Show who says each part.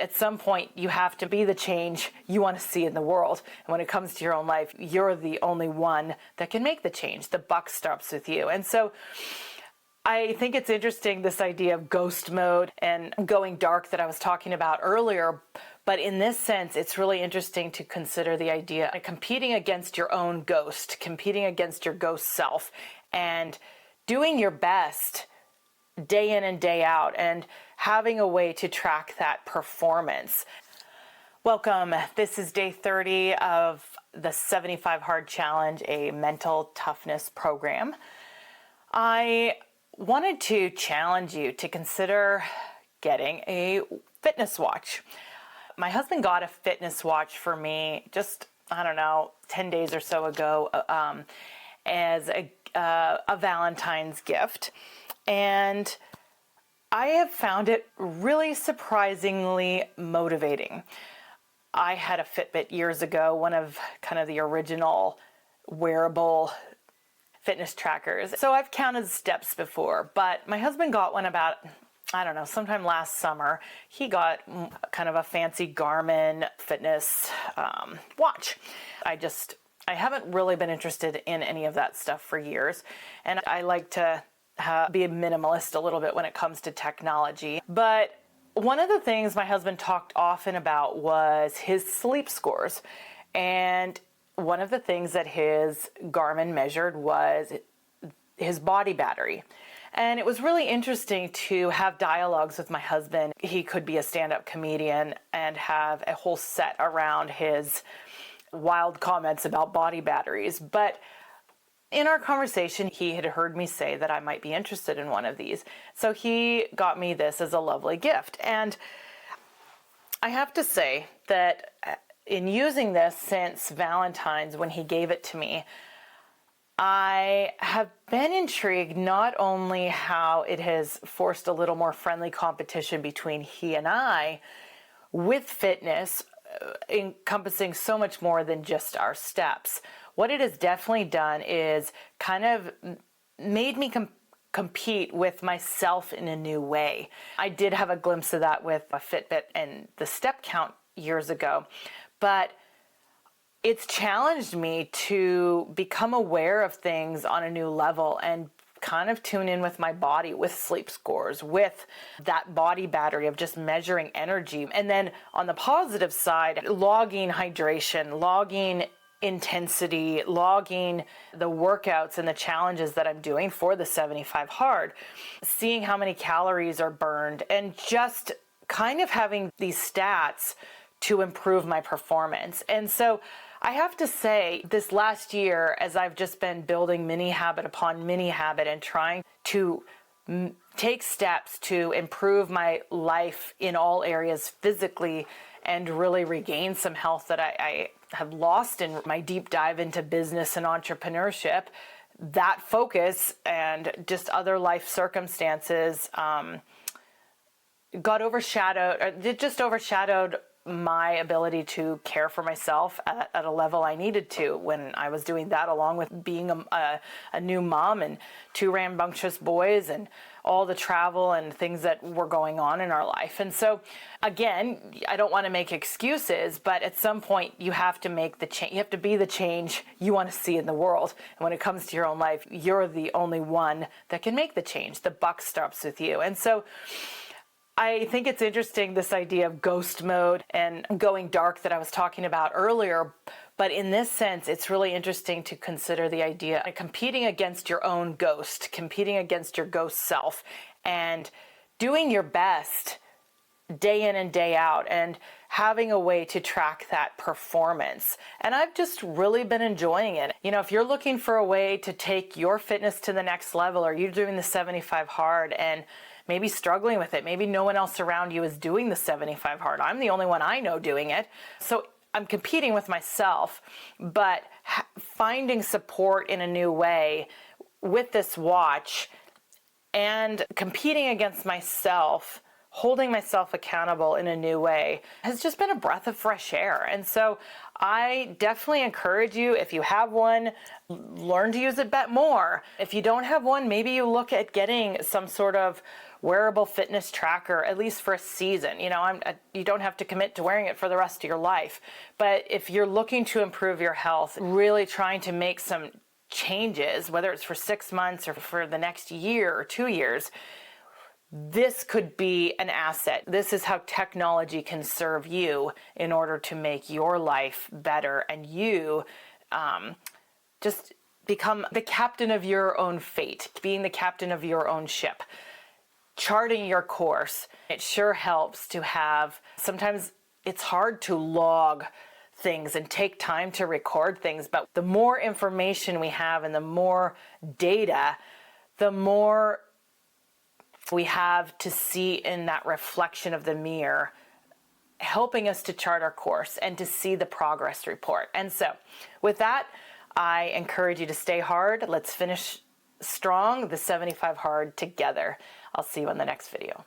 Speaker 1: at some point you have to be the change you want to see in the world. And when it comes to your own life, you're the only one that can make the change. The buck stops with you. And so I think it's interesting, this idea of ghost mode and going dark that I was talking about earlier. But in this sense, it's really interesting to consider the idea of competing against your own ghost, competing against your ghost self, and doing your best day in and day out, and having a way to track that performance. Welcome. This is day 30 of the 75 Hard Challenge, a mental toughness program. I wanted to challenge you to consider getting a fitness watch. My husband got a fitness watch for me just, 10 days or so ago as a Valentine's gift. And I have found it really surprisingly motivating. I had a Fitbit years ago, one of kind of the original wearable fitness trackers. So I've counted steps before, but my husband got one about, sometime last summer. He got kind of a fancy Garmin fitness watch. I haven't really been interested in any of that stuff for years, and I like to be a minimalist a little bit when it comes to technology. But one of the things my husband talked often about was his sleep scores. And one of the things that his Garmin measured was his body battery. And it was really interesting to have dialogues with my husband. He could be a stand-up comedian and have a whole set around his wild comments about body batteries. But in our conversation, he had heard me say that I might be interested in one of these. So he got me this as a lovely gift. And I have to say that in using this since Valentine's, when he gave it to me, I have been intrigued not only how it has forced a little more friendly competition between he and I with fitness, encompassing so much more than just our steps. What it has definitely done is kind of made me compete with myself in a new way. I did have a glimpse of that with a Fitbit and the step count years ago, but it's challenged me to become aware of things on a new level and kind of tune in with my body, with sleep scores, with that body battery of just measuring energy. And then on the positive side, logging hydration, logging intensity, logging the workouts and the challenges that I'm doing for the 75 Hard, seeing how many calories are burned, and just kind of having these stats to improve my performance. And so I have to say, this last year, as I've just been building mini habit upon mini habit and trying to take steps to improve my life in all areas physically and really regain some health that I have lost in my deep dive into business and entrepreneurship, that focus and just other life circumstances got overshadowed, it just overshadowed my ability to care for myself at a level I needed to when I was doing that, along with being a new mom and 2 rambunctious boys and all the travel and things that were going on in our life. And so again, I don't want to make excuses, but at some point you have to make the change. You have to be the change you want to see in the world. And when it comes to your own life, you're the only one that can make the change. The buck stops with you. And so I think it's interesting, this idea of ghost mode and going dark that I was talking about earlier. But in this sense, it's really interesting to consider the idea of competing against your own ghost, competing against your ghost self, and doing your best day in and day out, and having a way to track that performance. And I've just really been enjoying it. If you're looking for a way to take your fitness to the next level, or you're doing the 75 Hard and maybe struggling with it, maybe no one else around you is doing the 75 Hard. I'm the only one I know doing it. So I'm competing with myself, but finding support in a new way with this watch and competing against myself, holding myself accountable in a new way, has just been a breath of fresh air. And so I definitely encourage you, if you have one, learn to use it more. If you don't have one, maybe you look at getting some sort of wearable fitness tracker, at least for a season. You don't have to commit to wearing it for the rest of your life. But if you're looking to improve your health, really trying to make some changes, whether it's for 6 months or for the next year or 2 years, this could be an asset. This is how technology can serve you in order to make your life better, and you just become the captain of your own fate, being the captain of your own ship. Charting your course, it sure helps to have, sometimes it's hard to log things and take time to record things, but the more information we have and the more data, the more we have to see in that reflection of the mirror, helping us to chart our course and to see the progress report. And so with that, I encourage you to stay hard. Let's finish strong the 75 hard together. I'll see you in the next video.